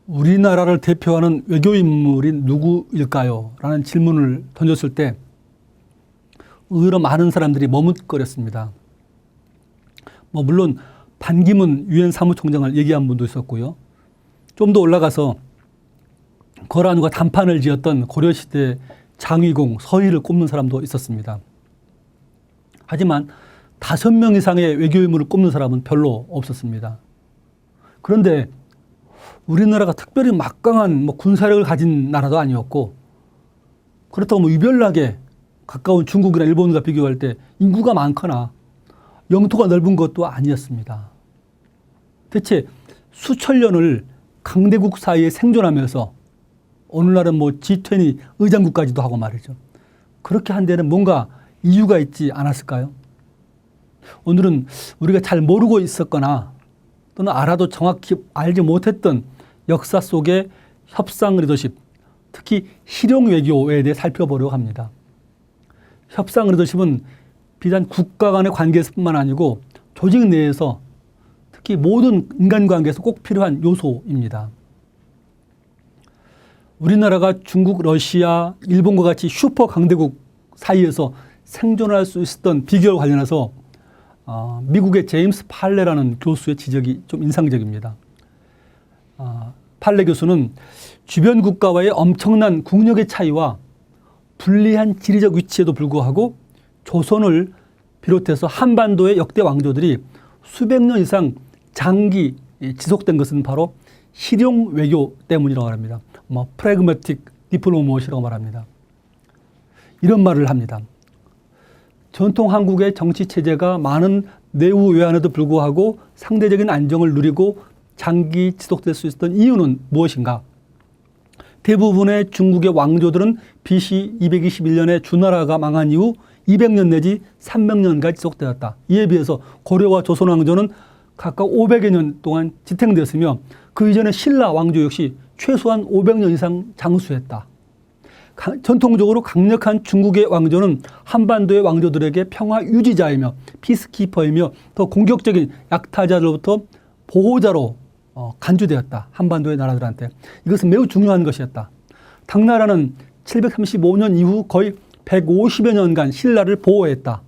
우리나라를 대표하는 외교 인물이 누구일까요? 라는 질문을 던졌을 때 의외로 많은 사람들이 머뭇거렸습니다. 물론 반기문 유엔 사무총장을 얘기한 분도 있었고요. 좀 더 올라가서 거란과 단판을 지었던 고려시대 장위공 서희를 꼽는 사람도 있었습니다. 하지만 5명 이상의 외교 인물을 꼽는 사람은 별로 없었습니다. 그런데 우리나라가 특별히 막강한 군사력을 가진 나라도 아니었고, 그렇다고 유별나게 가까운 중국이나 일본과 비교할 때 인구가 많거나 영토가 넓은 것도 아니었습니다. 대체 수천 년을 강대국 사이에 생존하면서 오늘날은 G20 의장국까지도 하고 말이죠. 그렇게 한 데는 뭔가 이유가 있지 않았을까요? 오늘은 우리가 잘 모르고 있었거나 또는 알아도 정확히 알지 못했던 역사 속의 협상 리더십, 특히 실용 외교에 대해 살펴보려고 합니다. 협상 리더십은 비단 국가 간의 관계뿐만 아니고 조직 내에서 특히 모든 인간관계에서 꼭 필요한 요소입니다. 우리나라가 중국, 러시아, 일본과 같이 슈퍼 강대국 사이에서 생존할 수 있었던 비결 관련해서 미국의 제임스 팔레라는 교수의 지적이 좀 인상적입니다. 팔레 교수는 주변 국가와의 엄청난 국력의 차이와 불리한 지리적 위치에도 불구하고 조선을 비롯해서 한반도의 역대 왕조들이 수백 년 이상 장기 지속된 것은 바로 실용 외교 때문이라고 합니다. 프래그매틱 디플로머시라고 말합니다. 이런 말을 합니다. 전통 한국의 정치 체제가 많은 내후 외환에도 불구하고 상대적인 안정을 누리고 장기 지속될 수 있었던 이유는 무엇인가? 대부분의 중국의 왕조들은 BC 221년에 주나라가 망한 이후 200년 내지 300년까지 지속되었다. 이에 비해서 고려와 조선 왕조는 각각 500여 년 동안 지탱되었으며 그 이전에 신라 왕조 역시 최소한 500년 이상 장수했다. 전통적으로 강력한 중국의 왕조는 한반도의 왕조들에게 평화 유지자이며 피스키퍼이며 더 공격적인 약타자로부터 보호자로 간주되었다. 한반도의 나라들한테. 이것은 매우 중요한 것이었다. 당나라는 735년 이후 거의 150여 년간 신라를 보호했다.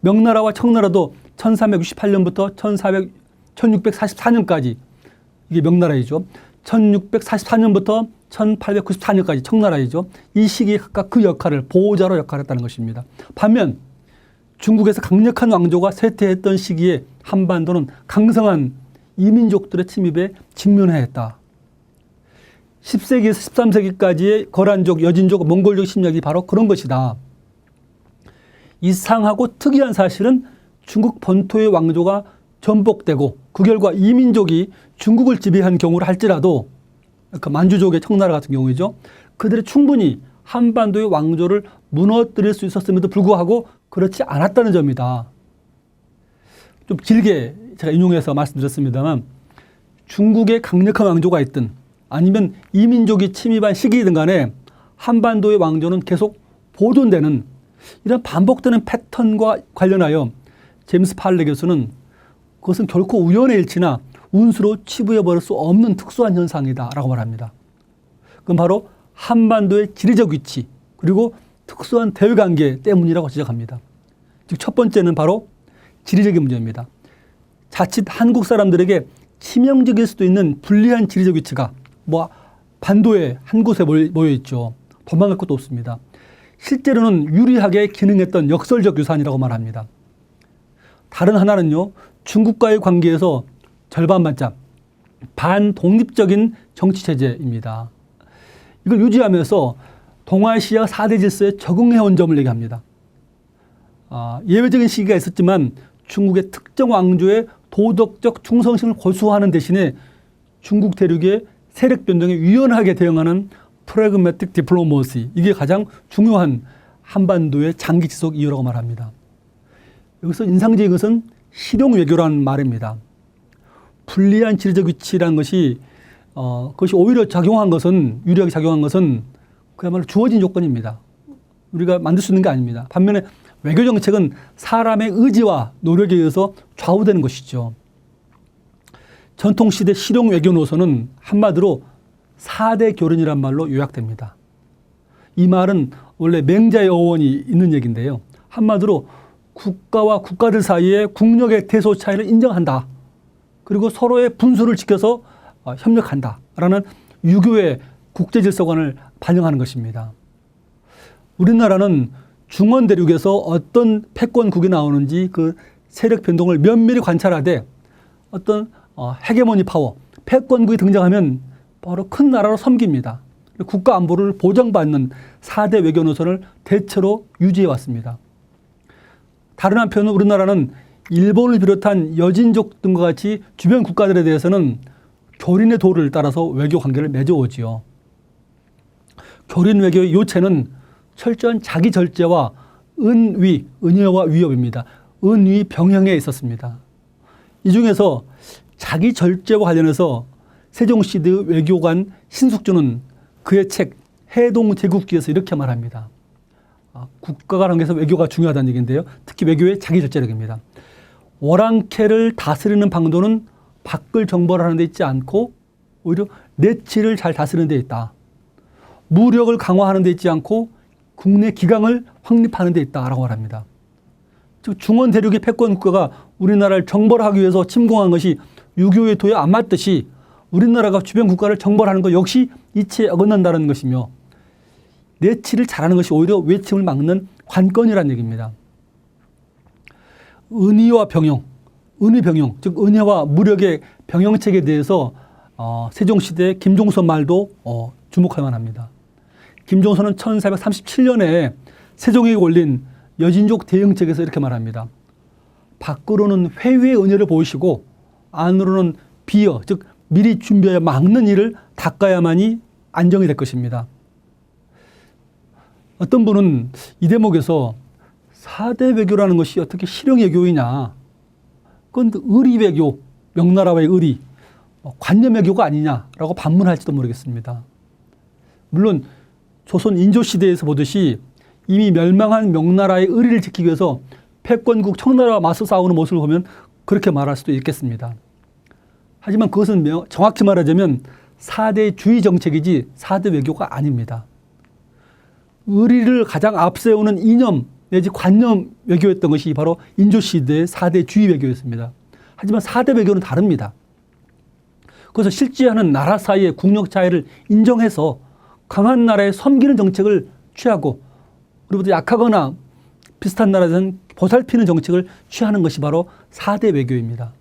명나라와 청나라도 1368년부터 1644년까지 이게 명나라이죠. 1644년부터 1894년까지 청나라이죠. 이 시기에 각각 그 역할을 보호자로 역할했다는 것입니다. 반면 중국에서 강력한 왕조가 쇠퇴했던 시기에 한반도는 강성한 이민족들의 침입에 직면해야 했다. 10세기에서 13세기까지의 거란족, 여진족, 몽골족 침략이 바로 그런 것이다. 이상하고 특이한 사실은 중국 본토의 왕조가 전복되고 그 결과 이민족이 중국을 지배한 경우를 할지라도 그 만주족의 청나라 같은 경우이죠. 그들이 충분히 한반도의 왕조를 무너뜨릴 수 있었음에도 불구하고 그렇지 않았다는 점이다. 좀 길게 제가 인용해서 말씀드렸습니다만 중국의 강력한 왕조가 있든 아니면 이민족이 침입한 시기이든 간에 한반도의 왕조는 계속 보존되는 이런 반복되는 패턴과 관련하여 제임스 팔레 교수는 그것은 결코 우연의 일치나 운수로 치부해버릴 수 없는 특수한 현상이다라고 말합니다. 그건 바로 한반도의 지리적 위치 그리고 특수한 대외관계 때문이라고 지적합니다. 즉 첫 번째는 바로 지리적인 문제입니다. 자칫 한국 사람들에게 치명적일 수도 있는 불리한 지리적 위치가 반도에 한 곳에 모여 있죠. 도망갈 것도 없습니다. 실제로는 유리하게 기능했던 역설적 유산이라고 말합니다. 다른 하나는요. 중국과의 관계에서 절반반짝 반독립적인 정치체제입니다. 이걸 유지하면서 동아시아 4대 질서에 적응해온 점을 얘기합니다. 예외적인 시기가 있었지만 중국의 특정 왕조의 도덕적 충성심을 고수하는 대신에 중국 대륙의 세력 변동에 유연하게 대응하는 프래그매틱 디플로머시, 이게 가장 중요한 한반도의 장기 지속 이유라고 말합니다. 여기서 인상적인 것은 실용 외교라는 말입니다. 불리한 지리적 위치라는 것이 그것이 오히려 작용한 것은 유리하게 작용한 것은 그야말로 주어진 조건입니다. 우리가 만들 수 있는 게 아닙니다. 반면에 외교 정책은 사람의 의지와 노력에 의해서 좌우되는 것이죠. 전통시대 실용 외교 노선은 한마디로 4대 교련이란 말로 요약됩니다. 이 말은 원래 맹자의 어원이 있는 얘기인데요. 한마디로 국가와 국가들 사이에 국력의 대소 차이를 인정한다. 그리고 서로의 분수를 지켜서 협력한다라는 유교의 국제질서관을 반영하는 것입니다. 우리나라는 중원 대륙에서 어떤 패권국이 나오는지 그 세력 변동을 면밀히 관찰하되 어떤 헤게모니 파워, 패권국이 등장하면 바로 큰 나라로 섬깁니다. 국가 안보를 보장받는 4대 외교 노선을 대체로 유지해 왔습니다. 다른 한편은 우리나라는 일본을 비롯한 여진족 등과 같이 주변 국가들에 대해서는 교린의 도를 따라서 외교 관계를 맺어오지요. 교린 외교의 요체는 철저한 자기 절제와 은위, 은여와 위협입니다. 은위 병행에 있었습니다. 이 중에서 자기 절제와 관련해서 세종시대의 외교관 신숙주는 그의 책 해동제국기에서 이렇게 말합니다. 국가 관계에서 외교가 중요하다는 얘기인데요. 특히 외교의 자기 절제력입니다. 월안캐를 다스리는 방도는 밖을 정벌 하는 데 있지 않고 오히려 내치를 잘 다스리는 데 있다. 무력을 강화하는 데 있지 않고 국내 기강을 확립하는 데 있다라고 말합니다. 즉 중원 대륙의 패권 국가가 우리나라를 정벌하기 위해서 침공한 것이 유교의 도에 안 맞듯이 우리나라가 주변 국가를 정벌하는 것 역시 이치에 어긋난다는 것이며 내치를 잘하는 것이 오히려 외침을 막는 관건이라는 얘기입니다. 은의와 병영, 은의병영, 즉 은혜와 무력의 병영책에 대해서 세종시대 김종선 말도 주목할 만합니다. 김종선은 1437년에 세종에게 올린 여진족 대응책에서 이렇게 말합니다. 밖으로는 회유의 은혜를 보이시고 안으로는 비어, 즉 미리 준비하여 막는 일을 닦아야만이 안정이 될 것입니다. 어떤 분은 이 대목에서 4대 외교라는 것이 어떻게 실용 외교이냐, 그건 의리 외교, 명나라와의 의리, 관념 외교가 아니냐라고 반문할지도 모르겠습니다. 물론 조선 인조시대에서 보듯이 이미 멸망한 명나라의 의리를 지키기 위해서 패권국 청나라와 맞서 싸우는 모습을 보면 그렇게 말할 수도 있겠습니다. 하지만 그것은 정확히 말하자면 4대 주의 정책이지 4대 외교가 아닙니다. 의리를 가장 앞세우는 이념 내지 관념 외교였던 것이 바로 인조시대의 4대 주의 외교였습니다. 하지만 4대 외교는 다릅니다. 그래서 실제하는 나라 사이의 국력 차이를 인정해서 강한 나라에 섬기는 정책을 취하고 우리보다 약하거나 비슷한 나라에서는 보살피는 정책을 취하는 것이 바로 4대 외교입니다.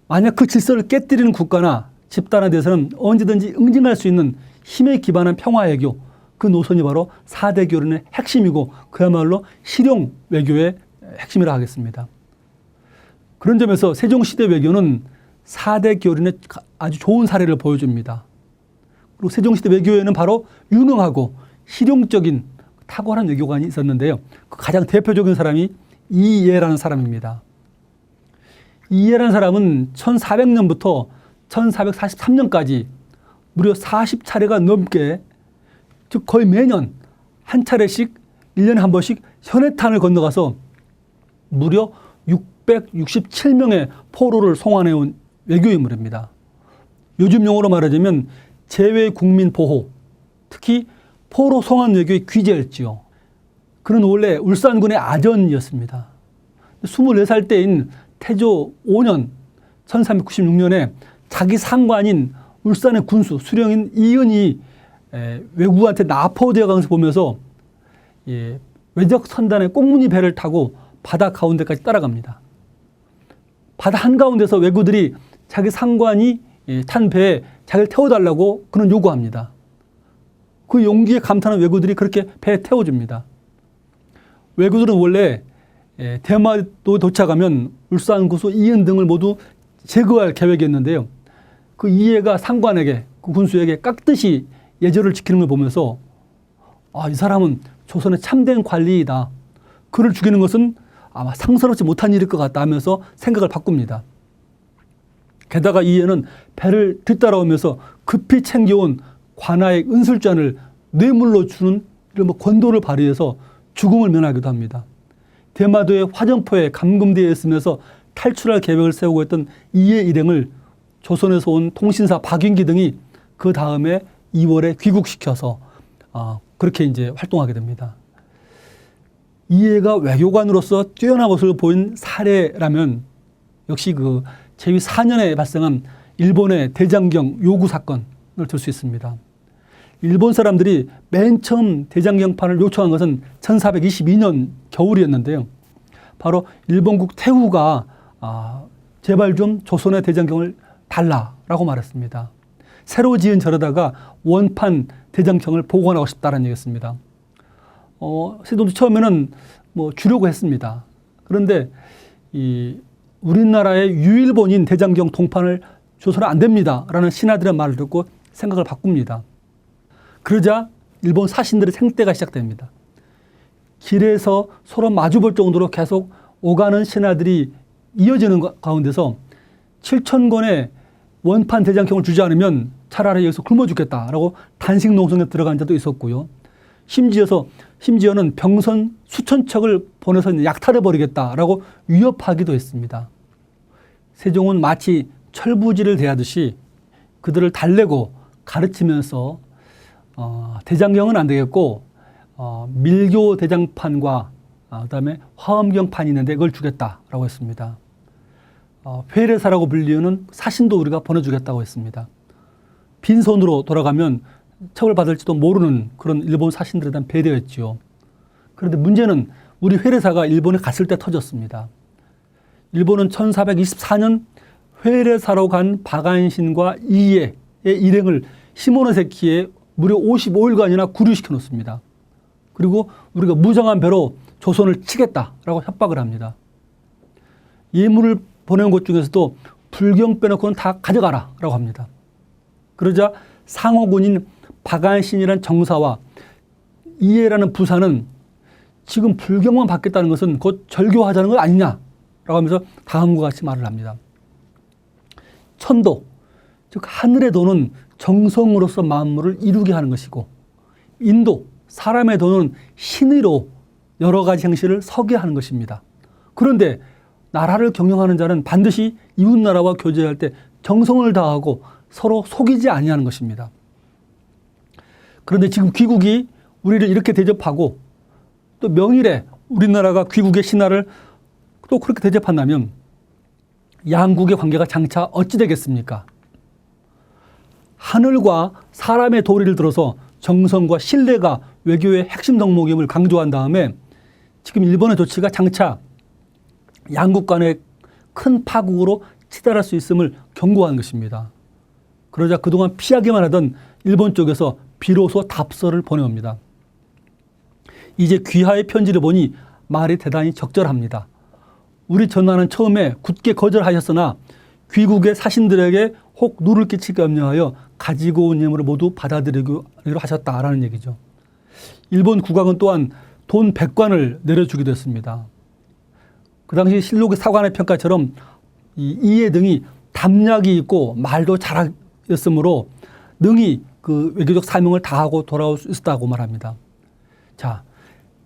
만약 그 질서를 깨뜨리는 국가나 집단에 대해서는 언제든지 응징할 수 있는 힘에 기반한 평화 외교, 그 노선이 바로 4대 교련의 핵심이고 그야말로 실용 외교의 핵심이라 하겠습니다. 그런 점에서 세종시대 외교는 4대 교련의 아주 좋은 사례를 보여줍니다. 그리고 세종시대 외교에는 바로 유능하고 실용적인 탁월한 외교관이 있었는데요. 그 가장 대표적인 사람이 이예라는 사람입니다. 이예라는 사람은 1400년부터 1443년까지 무려 40차례가 넘게, 즉 거의 매년 한 차례씩 1년에 한 번씩 현해탄을 건너가서 무려 667명의 포로를 송환해온 외교인물입니다. 요즘 용어로 말하자면 재외국민보호, 특히 포로 송환 외교의 귀재였지요. 그는 원래 울산군의 아전이었습니다. 24살 때인 태조 5년 1396년에 자기 상관인 울산의 군수 수령인 이은이 외국한테 납포되어 가면서 보면서 외적 선단의 꽁무니 배를 타고 바다 가운데까지 따라갑니다. 바다 한가운데서 왜구들이 자기 상관이 탄 배에 자기를 태워달라고 그는 요구합니다. 그 용기에 감탄한 왜구들이 그렇게 배에 태워줍니다. 왜구들은 원래 대마도 도착하면 울산 구수 이은 등을 모두 제거할 계획이었는데요. 그 이해가 상관에게, 그 군수에게 깍듯이 예절을 지키는 걸 보면서 이 사람은 조선의 참된 관리이다. 그를 죽이는 것은 아마 상스럽지 못한 일일 것 같다 하면서 생각을 바꿉니다. 게다가 이해는 배를 뒤따라오면서 급히 챙겨온 관아의 은술잔을 뇌물로 주는 이런 권도를 발휘해서 죽음을 면하기도 합니다. 대마도의 화정포에 감금되어 있으면서 탈출할 계획을 세우고 있던 이해 일행을 조선에서 온 통신사 박윤기 등이 그 다음에 2월에 귀국시켜서 그렇게 이제 활동하게 됩니다. 이해가 외교관으로서 뛰어난 모습을 보인 사례라면 역시 그 제위 4년에 발생한 일본의 대장경 요구 사건을 들 수 있습니다. 일본 사람들이 맨 처음 대장경판을 요청한 것은 1422년 겨울이었는데요. 바로 일본국 태후가 제발 좀 조선의 대장경을 달라라고 말했습니다. 새로 지은 절에다가 원판 대장경을 복원하고 싶다는 얘기였습니다. 세종도 처음에는 뭐 주려고 했습니다. 그런데 우리나라의 유일본인 대장경 동판을 줘서는 안 됩니다라는 신하들의 말을 듣고 생각을 바꿉니다. 그러자 일본 사신들의 생떼가 시작됩니다. 길에서 서로 마주볼 정도로 계속 오가는 신하들이 이어지는 가운데서 7,000권의 원판 대장경을 주지 않으면 차라리 여기서 굶어 죽겠다라고 단식 농성에 들어간 자도 있었고요. 심지어는 병선 수천 척을 보내서 약탈해버리겠다라고 위협하기도 했습니다. 세종은 마치 철부지를 대하듯이 그들을 달래고 가르치면서 대장경은 안 되겠고 밀교 대장판과 그다음에 화엄경판이 있는데 그걸 주겠다라고 했습니다. 회례사라고 불리는 사신도 우리가 보내주겠다고 했습니다. 빈손으로 돌아가면 처벌받을지도 모르는 그런 일본 사신들에 대한 배려였지요. 그런데 문제는 우리 회례사가 일본에 갔을 때 터졌습니다. 일본은 1424년 회례사로 간 박안신과 이해의 일행을 시모노세키에 무려 55일간이나 구류시켜 놓습니다. 그리고 우리가 무장한 배로 조선을 치겠다라고 협박을 합니다. 예물을 보낸 곳 중에서도 불경 빼놓고는 다 가져가라라고 합니다. 그러자 상호군인 박안신이라는 정사와 이해라는 부사는 지금 불경만 받겠다는 것은 곧 절교하자는 것 아니냐라고 하면서 다음과 같이 말을 합니다. 천도, 즉 하늘의 도는 정성으로서 만물을 이루게 하는 것이고, 인도, 사람의 도는 신의로 여러 가지 행실을 서게 하는 것입니다. 그런데 나라를 경영하는 자는 반드시 이웃나라와 교제할 때 정성을 다하고 서로 속이지 아니하는 것입니다. 그런데 지금 귀국이 우리를 이렇게 대접하고 또 명일에 우리나라가 귀국의 신하를 또 그렇게 대접한다면 양국의 관계가 장차 어찌 되겠습니까? 하늘과 사람의 도리를 들어서 정성과 신뢰가 외교의 핵심 덕목임을 강조한 다음에 지금 일본의 조치가 장차 양국 간의 큰 파국으로 치달을 수 있음을 경고한 것입니다. 그러자 그동안 피하기만 하던 일본 쪽에서 비로소 답서를 보내옵니다. 이제 귀하의 편지를 보니 말이 대단히 적절합니다. 우리 전하는 처음에 굳게 거절하셨으나 귀국의 사신들에게 혹 누를 끼치게 염려하여 가지고 온 예물을 모두 받아들이기로 하셨다라는 얘기죠. 일본 국왕은 또한 돈 100관을 내려주기도 했습니다. 그 당시 실록의 사관의 평가처럼 이해 등이 담력이 있고 말도 잘하였으므로 능히 그 외교적 사명을 다하고 돌아올 수 있었다고 말합니다. 자,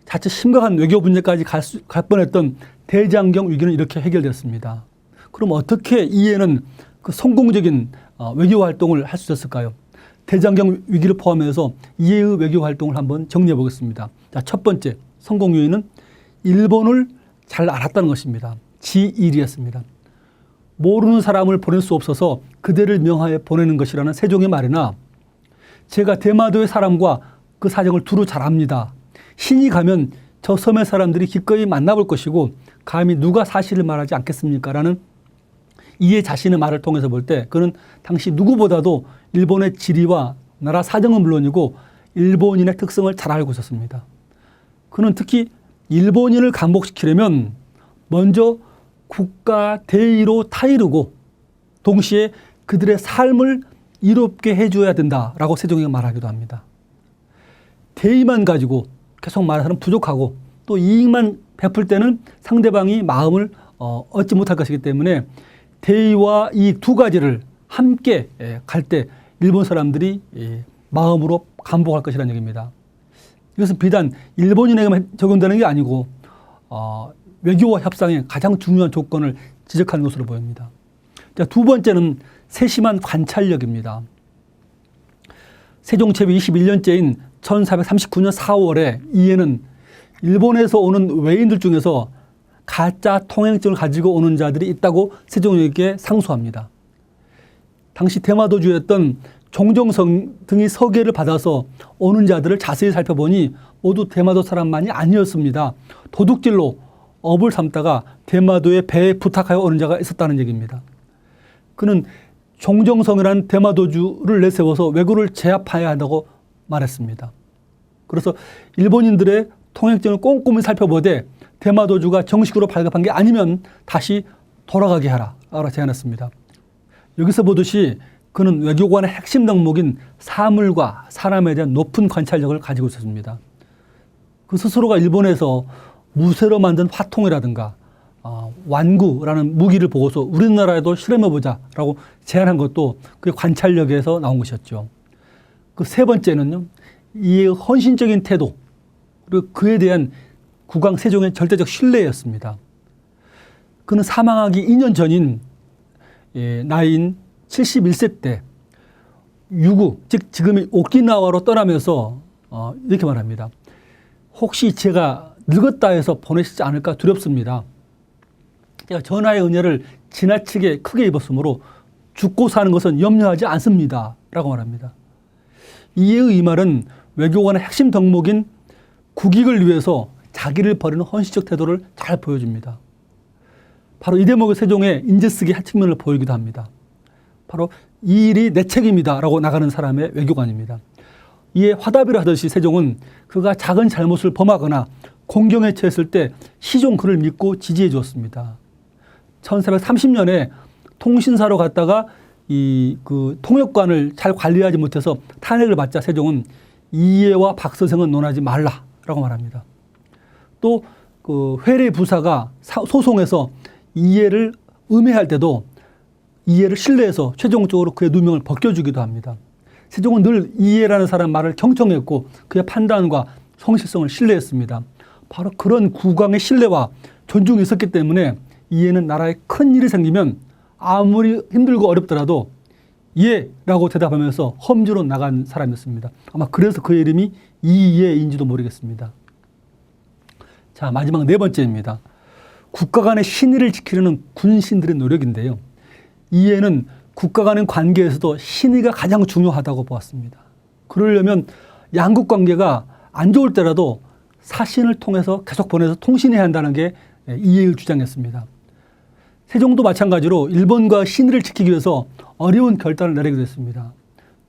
자칫 심각한 외교 문제까지 갈 뻔했던 대장경 위기는 이렇게 해결됐습니다. 그럼 어떻게 이해는 그 성공적인 외교 활동을 할 수 있었을까요? 대장경 위기를 포함해서 이해의 외교 활동을 한번 정리해 보겠습니다. 자, 첫 번째 성공 요인은 일본을 잘 알았다는 것입니다. 지일이었습니다. 모르는 사람을 보낼 수 없어서 그대를 명하여 보내는 것이라는 세종의 말이나 제가 대마도의 사람과 그 사정을 두루 잘 압니다. 신이 가면 저 섬의 사람들이 기꺼이 만나볼 것이고 감히 누가 사실을 말하지 않겠습니까? 라는 이해 자신의 말을 통해서 볼 때 그는 당시 누구보다도 일본의 지리와 나라 사정은 물론이고 일본인의 특성을 잘 알고 있었습니다. 그는 특히 일본인을 감복시키려면 먼저 국가 대의로 타이르고 동시에 그들의 삶을 이롭게 해줘야 된다라고 세종이가 말하기도 합니다. 대의만 가지고 계속 말하는 부족하고 또 이익만 베풀 때는 상대방이 마음을 얻지 못할 것이기 때문에 대의와 이익 두 가지를 함께 갈 때 일본 사람들이 마음으로 감복할 것이라는 얘기입니다. 이것은 비단 일본인에게만 적용되는 게 아니고 외교와 협상의 가장 중요한 조건을 지적하는 것으로 보입니다. 자, 두 번째는 세심한 관찰력입니다. 세종 채비 21년째인 1439년 4월에 이해는 일본에서 오는 외인들 중에서 가짜 통행증을 가지고 오는 자들이 있다고 세종에게 상소합니다. 당시 대마도주였던 종정성 등이 서계를 받아서 오는 자들을 자세히 살펴보니 모두 대마도 사람만이 아니었습니다. 도둑질로 업을 삼다가 대마도의 배에 부탁하여 오는 자가 있었다는 얘기입니다. 그는 종정성이라는 대마도주를 내세워서 왜구를 제압해야 한다고 말했습니다. 그래서 일본인들의 통행증을 꼼꼼히 살펴보되 대마도주가 정식으로 발급한 게 아니면 다시 돌아가게 하라고 제안했습니다. 여기서 보듯이 그는 외교관의 핵심 덕목인 사물과 사람에 대한 높은 관찰력을 가지고 있었습니다. 그 스스로가 일본에서 무쇠로 만든 화통이라든가 완구라는 무기를 보고서 우리나라에도 실험해보자라고 제안한 것도 그 관찰력에서 나온 것이었죠. 그 세 번째는요, 이 헌신적인 태도, 그리고 그에 대한 국왕 세종의 절대적 신뢰였습니다. 그는 사망하기 2년 전인 나이인 71세 때 유구, 즉 지금의 오키나와로 떠나면서 이렇게 말합니다. 혹시 제가 늙었다 해서 보내시지 않을까 두렵습니다. 제가 전하의 은혜를 지나치게 크게 입었으므로 죽고 사는 것은 염려하지 않습니다. 라고 말합니다. 이의 이 말은 외교관의 핵심 덕목인 국익을 위해서 자기를 버리는 헌신적 태도를 잘 보여줍니다. 바로 이 대목의 세종의 인재쓰기 한 측면을 보이기도 합니다. 바로 이 일이 내 책임이다 라고 나가는 사람의 외교관입니다. 이에 화답이라 하듯이 세종은 그가 작은 잘못을 범하거나 공경에 처했을 때 시종 그를 믿고 지지해 주었습니다. 1430년에 통신사로 갔다가 그 통역관을 잘 관리하지 못해서 탄핵을 받자 세종은 이해와 박 선생은 논하지 말라라고 말합니다. 또 그 회례 부사가 소송에서 이해를 음해할 때도 이해를 신뢰해서 최종적으로 그의 누명을 벗겨주기도 합니다. 세종은 늘 이해라는 사람 말을 경청했고 그의 판단과 성실성을 신뢰했습니다. 바로 그런 국왕의 신뢰와 존중이 있었기 때문에 이해는 나라에 큰 일이 생기면 아무리 힘들고 어렵더라도 예라고 대답하면서 험지로 나간 사람이었습니다. 아마 그래서 그의 이름이 이예인지도 모르겠습니다. 자, 마지막 네 번째입니다. 국가 간의 신의를 지키려는 군신들의 노력인데요. 이해는 국가 간의 관계에서도 신의가 가장 중요하다고 보았습니다. 그러려면 양국 관계가 안 좋을 때라도 사신을 통해서 계속 보내서 통신해야 한다는 게 이해의 주장이었습니다. 세종도 마찬가지로 일본과 신의를 지키기 위해서 어려운 결단을 내리게 됐습니다.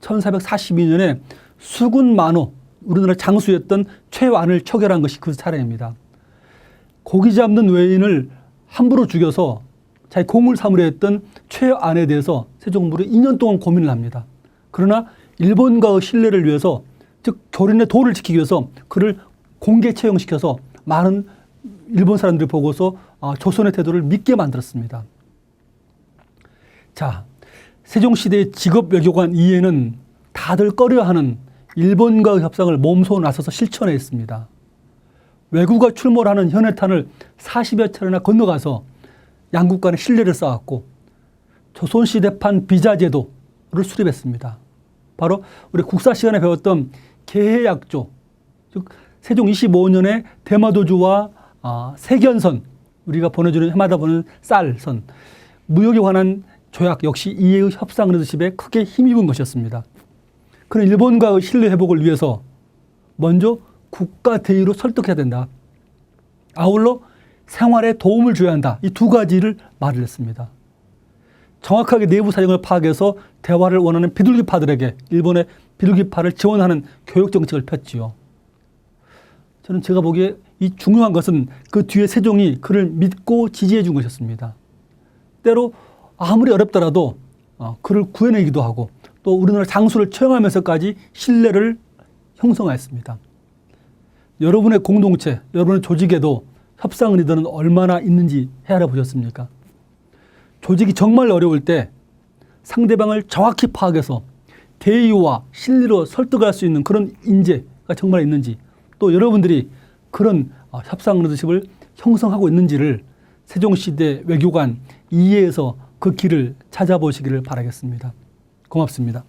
1442년에 수군 만호, 우리나라 장수였던 최완을 처결한 것이 그 사례입니다. 고기 잡는 외인을 함부로 죽여서 자기 공을 삼으려 했던 최완에 대해서 세종은 무려 2년 동안 고민을 합니다. 그러나 일본과의 신뢰를 위해서, 즉 교린의 도를 지키기 위해서 그를 공개 처형시켜서 많은 일본 사람들이 보고서 조선의 태도를 믿게 만들었습니다. 자, 세종시대의 직업 외교관 이해는 다들 꺼려하는 일본과의 협상을 몸소 나서서 실천했습니다. 외구가 출몰하는 현해탄을 40여 차례나 건너가서 양국 간의 신뢰를 쌓았고 조선시대판 비자제도를 수립했습니다. 바로 우리 국사 시간에 배웠던 계해약조, 즉 세종 25년에 대마도주와 세견선, 우리가 보내주는 해마다 보는 쌀선, 무역에 관한 조약 역시 이해의 협상 리더십에 크게 힘입은 것이었습니다. 그런 일본과의 신뢰 회복을 위해서 먼저 국가 대의로 설득해야 된다. 아울러 생활에 도움을 줘야 한다. 이 두 가지를 말을 했습니다. 정확하게 내부 사정을 파악해서 대화를 원하는 비둘기파들에게 일본의 비둘기파를 지원하는 교육 정책을 폈지요. 저는 제가 보기에 이 중요한 것은 그 뒤에 세종이 그를 믿고 지지해 준 것이었습니다. 때로 아무리 어렵더라도 그를 구해내기도 하고 또 우리나라 장수를 처형하면서까지 신뢰를 형성하였습니다. 여러분의 공동체, 여러분의 조직에도 협상 리더는 얼마나 있는지 헤아려 보셨습니까? 조직이 정말 어려울 때 상대방을 정확히 파악해서 대의와 실리로 설득할 수 있는 그런 인재가 정말 있는지, 또 여러분들이 그런 협상 리더십을 형성하고 있는지를 세종시대 외교관 이해에서 그 길을 찾아보시기를 바라겠습니다. 고맙습니다.